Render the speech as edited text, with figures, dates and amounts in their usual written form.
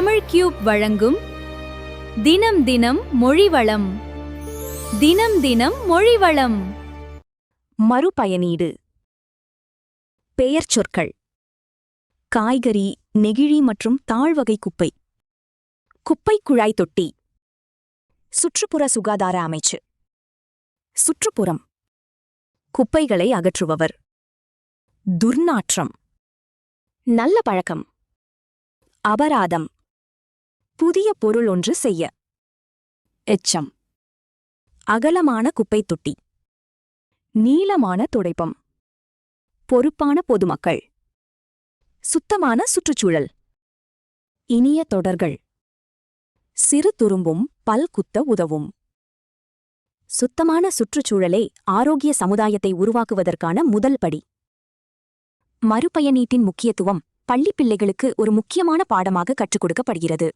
Tamil cube வழங்கும் தினம் தினம் மொழிவளம். தினம் தினம் மொழிவளம். மறுபயனீடு. பெயர்ச்சொற்கள்: காய்கறி, நெகிழி மற்றும் தாழ்வகை குப்பை. குப்பை குழாய் தொட்டி. சுற்றுப்புற சுகாதார அமைச்சு. சுற்றுப்புறம். குப்பைகளை அகற்றுபவர். துர்நாற்றம். நல்ல பழக்கம். அபராதம். புதிய பொருள் ஒன்று செய்ய. எச்சம். அகலமான குப்பைத் தொட்டி. நீளமான துடைப்பம். பொறுப்பான பொதுமக்கள். சுத்தமான சுற்றுச்சூழல். இனிய தொடர்கள். சிறு துரும்பும் பல் குத்த உதவும். சுத்தமான சுற்றுச்சூழலே ஆரோக்கிய சமுதாயத்தை உருவாக்குவதற்கான முதல் படி. மறுபயனீட்டின் முக்கியத்துவம் பள்ளிப் பிள்ளைகளுக்கு ஒரு முக்கியமான பாடமாக கற்றுக் கொடுக்கப்படுகிறது.